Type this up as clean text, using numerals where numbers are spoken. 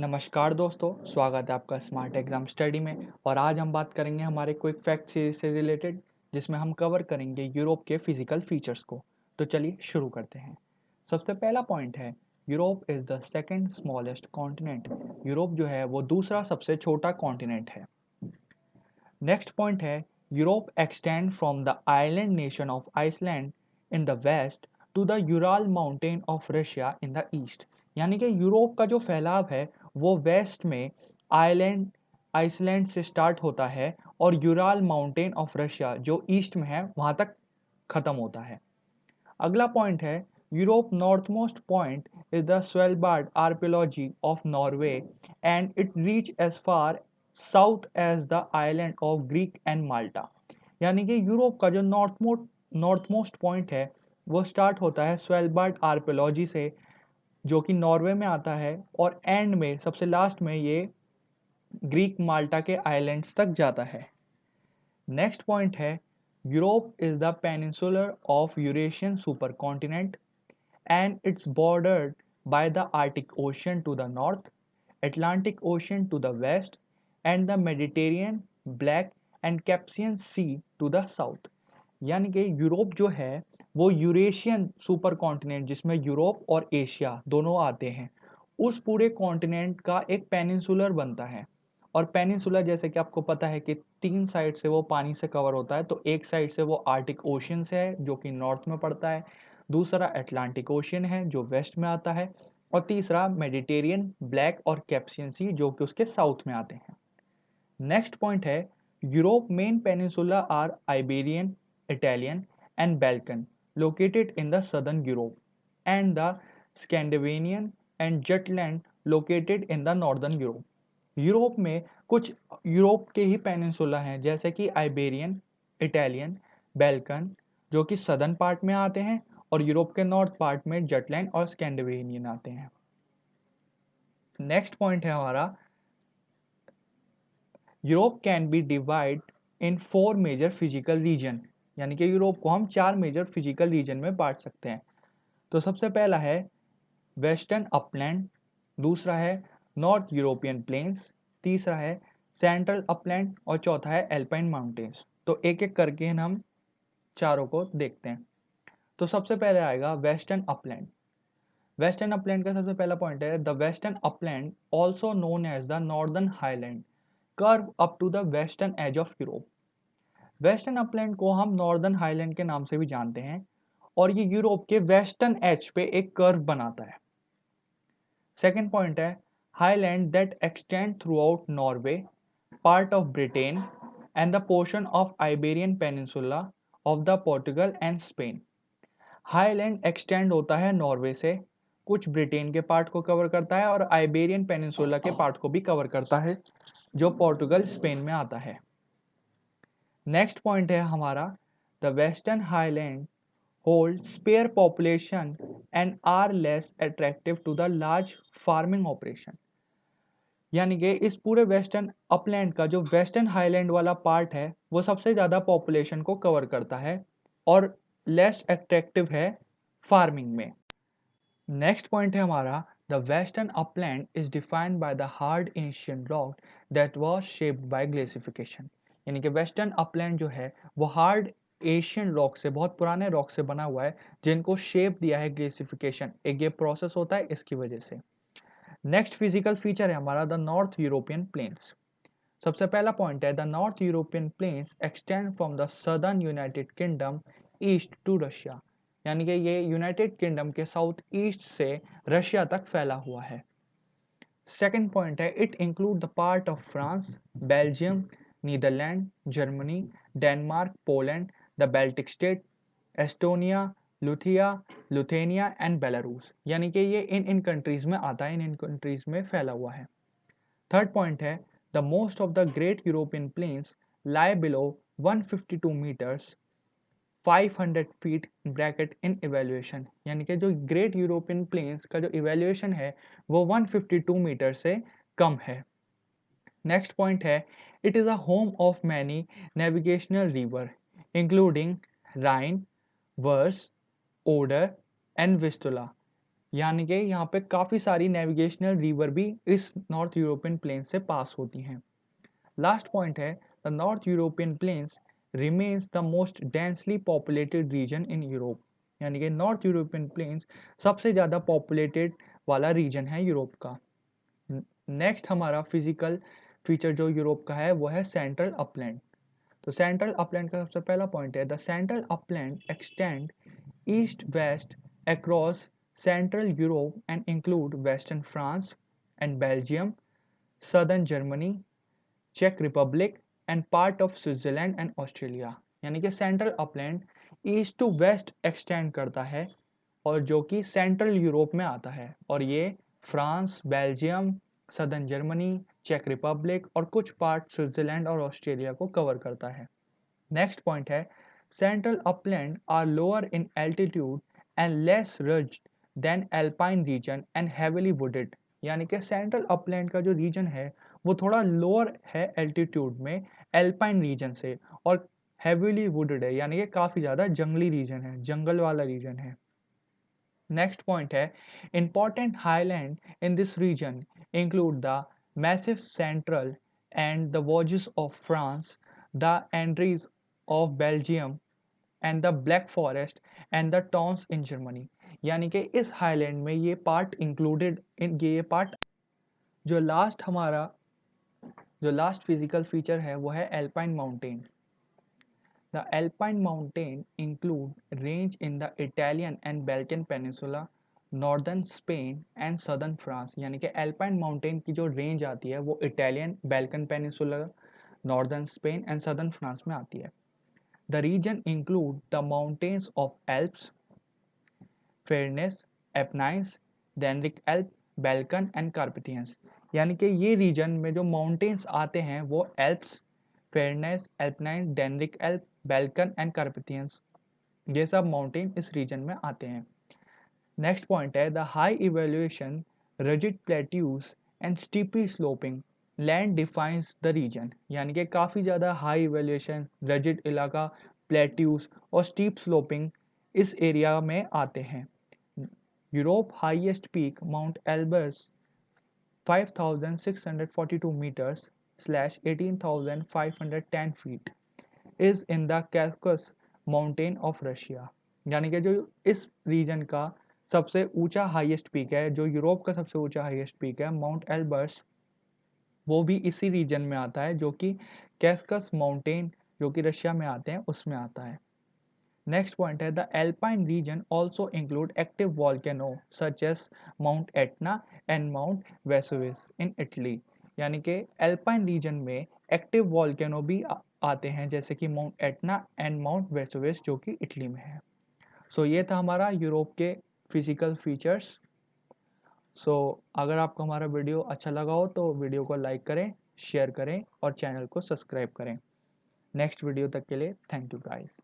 नमस्कार दोस्तों, स्वागत है आपका स्मार्ट एग्जाम स्टडी में। और आज हम बात करेंगे हमारे क्विक फैक्ट सीरीज से रिलेटेड, जिसमें हम कवर करेंगे यूरोप के फिजिकल फीचर्स को। तो चलिए शुरू करते हैं। सबसे पहला पॉइंट है, Europe is the second smallest continent. Europe जो है वो दूसरा सबसे छोटा कॉन्टिनेंट है। नेक्स्ट पॉइंट है, Europe extend from the island nation of Iceland in the west to the Ural mountain of Russia in the east. यानी कि यूरोप का जो फैलाव है वो वेस्ट में आइलैंड आइसलैंड से स्टार्ट होता है और यूराल माउंटेन ऑफ रशिया जो ईस्ट में है वहां तक खत्म होता है। अगला पॉइंट है, Europe north most point is the Svalbard archaeology of Norway and it reach as far south as the island of Greek and Malta. यानी कि यूरोप का जो नॉर्थ मोस्ट पॉइंट है वो स्टार्ट होता है स्वेलबार्ड आर्कियोलॉजी से, जो कि नॉर्वे में आता है, और एंड में सबसे लास्ट में ये ग्रीक माल्टा के आइलैंड्स तक जाता है। नेक्स्ट पॉइंट है, Europe is the peninsular of Eurasian super continent and it's bordered by the Arctic Ocean to the north, Atlantic Ocean to the west, and the Mediterranean, Black and Caspian Sea to the south। यानी कि Europe जो है वो Eurasian super continent, जिसमें Europe और Asia दोनों आते हैं, उस पूरे कॉन्टिनेंट का एक पेनिनसुलर बनता है। और पेनिनसुलर जैसे कि आपको पता है कि तीन साइड से वो पानी से कवर होता है। तो एक साइड से वो आर्टिक ओशन से है जो कि नॉर्थ में पड़ता है, दूसरा अटलांटिक ओशन है जो वेस्ट में आता है, और तीसरा मेडिटेरियन, ब्लैक और कैप्सियन सी जो कि उसके साउथ में आते हैं। नेक्स्ट पॉइंट है, Europe main peninsula are Iberian, Italian and Balkan located in the southern Europe and the Scandinavian and Jutland located in the northern Europe. Europe में कुछ यूरोप के ही पेनिनसुला हैं, जैसे कि आइबेरियन, इटालियन, बैल्कन जो कि सदर्न पार्ट में आते हैं, और यूरोप के नॉर्थ पार्ट में जटलैंड और स्कैंडिनेवियन आते हैं। नेक्स्ट पॉइंट है हमारा, Europe can be divide in 4 major physical region. यानी कि यूरोप को हम 4 मेजर फिजिकल रीजन में बांट सकते हैं। तो सबसे पहला है वेस्टर्न अपलैंड, दूसरा है नॉर्थ यूरोपियन प्लेन्स, तीसरा है सेंट्रल अपलैंड, और चौथा है एल्पाइन माउंटेन्स। तो एक एक करके हम चारों को देखते हैं। तो सबसे पहले आएगा वेस्टर्न अपलैंड। वेस्टर्न अपलैंड का सबसे पहला पॉइंट है, the western upland also known as the northern highland curve up to the western edge of Europe. Western upland को हम नॉर्दर्न हाईलैंड के नाम से भी जानते हैं, और ये यूरोप के वेस्टर्न एज पे एक कर्व बनाता है। सेकेंड पॉइंट है, highland that extend through out Norway, part of Britain and the portion of Iberian peninsula of the Portugal and Spain. Highland extend होता है नॉर्वे से, कुछ ब्रिटेन के पार्ट को कवर करता है, और आइबेरियन पेनिनसुला के पार्ट को भी कवर करता है जो पोर्टुगल स्पेन में आता है। नेक्स्ट पॉइंट है हमारा, the western highland hold spare population and are less attractive to the large farming operation. यानी कि इस पूरे वेस्टर्न अपलैंड का जो वेस्टर्न हाईलैंड वाला पार्ट है वो सबसे ज़्यादा पॉपुलेशन को कवर करता है और लेस अट्रैक्टिव है फार्मिंग में। नेक्स्ट पॉइंट है हमारा, the western upland is defined by the hard Asian rock that was shaped by glacification. यानी कि वेस्टर्न अपलैंड जो है वो हार्ड एशियन रॉक से, बहुत पुराने रॉक से बना हुआ है, जिनको शेप दिया है ग्लेसिफिकेशन। एक ये प्रोसेस होता है इसकी वजह से। नेक्स्ट फिजिकल फीचर है हमारा, द नॉर्थ यूरोपियन प्लेन्स। सबसे पहला पॉइंट है, the north European plains extend from the southern United Kingdom east to Russia. यानी कि ये यूनाइटेड किंगडम के साउथ ईस्ट से रशिया तक फैला हुआ है। सेकेंड पॉइंट है, it include the part of France, Belgium, Netherlands, Germany, Denmark, Poland, the Baltic state, Estonia, Lithuania and Belarus. यानी कि ये इन कंट्रीज में आता है, इन कंट्रीज में फैला हुआ है। थर्ड पॉइंट है, the most of the great European plains lie below 152 metres 500 feet bracket in evaluation. यानी कि जो ग्रेट यूरोपियन प्लेन्स का जो इवेल्युएशन है वो 152 मीटर से कम है। नेक्स्ट पॉइंट है, it is a home of many navigational river including Rhine, वर्स, ओडर एंड विस्टुला। यानी कि यहाँ पे काफ़ी सारी नेविगेशनल रिवर भी इस नॉर्थ यूरोपियन प्लेन से पास होती हैं। लास्ट पॉइंट है, the north European plains remains the most densely populated region in Europe. यानी कि नॉर्थ यूरोपियन प्लेन्स सबसे ज़्यादा पॉपुलेटेड वाला रीजन है यूरोप का। नेक्स्ट हमारा फिजिकल फीचर जो यूरोप का है वो है सेंट्रल अपलैंड। तो सेंट्रल अपलैंड का सबसे पहला पॉइंट है, the central upland extend east west across Central Europe and include Western France and Belgium, Southern Germany, Czech Republic and part of Switzerland and Australia। यानी कि central upland east to west extend करता है और जो कि central Europe में आता है, और ये फ्रांस, बेल्जियम, सदर्न जर्मनी, चेक रिपब्लिक और कुछ पार्ट स्विट्जरलैंड और ऑस्ट्रेलिया को कवर करता है। नेक्स्ट पॉइंट है, central upland are lower in altitude and less rugged than alpine region and heavily wooded. यानी कि सेंट्रल अपलैंड का जो रीजन है वो थोड़ा लोअर है एल्टीट्यूड में एल्पाइन रीजन से, और हेविली वुडेड है, यानी कि काफ़ी ज़्यादा जंगली रीजन है, जंगल वाला रीजन है। नेक्स्ट पॉइंट है, important highland in this region include the Massif Central and the Vosges of France, the Ardennes of Belgium and the Black Forest and the Taunus in Germany. यानी कि इस highland में ये part included in, ये part जो last physical feature है वो है Alpine mountain. The Alpine mountain include range in the Italian and Balkan peninsula, northern Spain and southern France. यानी कि एल्पाइन माउंटेन की जो रेंज आती है वो Italian, Balkan peninsula, northern Spain and southern France में आती है। The region include the mountains of Alps, Pyrenees, Apennines, Danrik Alp, Balkan and Carpathians। यानी कि ये रीजन में जो माउंटेन्स आते हैं वो एल्प्स, फेरनेस, एल्पनाइन, Dinaric Alp, Balkan and Carpathians, ये सब माउंटेन इस रीजन में आते हैं। नेक्स्ट पॉइंट है, the high elevation, rugged plateaus and steeply sloping land defines the region. यानी कि काफ़ी ज़्यादा हाई इवेल्युएशन, रजिड इलाका, प्लेट्यूज और स्टीप स्लोपिंग इस एरिया में आते हैं। Europe highest peak mount Elbrus 5,642 meters slash 18,510 feet is in the Caucasus mountain of Russia। यानी कि जो इस रीजन का सबसे ऊंचा हाईएस्ट पीक है, जो यूरोप का सबसे ऊंचा हाईएस्ट पीक है माउंट एल्बर्स, वो भी इसी रीजन में आता है, जो कि कैस्कस माउंटेन जो कि रशिया में आते हैं उसमें आता है। नेक्स्ट पॉइंट है, the Alpine region also include active volcano such as Mount Etna and Mount Vesuvius in Italy. यानी कि एल्पाइन रीजन में एक्टिव वॉल्केनो भी आते हैं, जैसे कि Mount Etna and Mount Vesuvius जो कि इटली में है। सो ये था हमारा यूरोप के फिजिकल फीचर्स। सो अगर आपको हमारा वीडियो अच्छा लगा हो तो वीडियो को लाइक करें, शेयर करें और चैनल को सब्सक्राइब करें। नेक्स्ट वीडियो तक के लिए थैंक यू गाइस।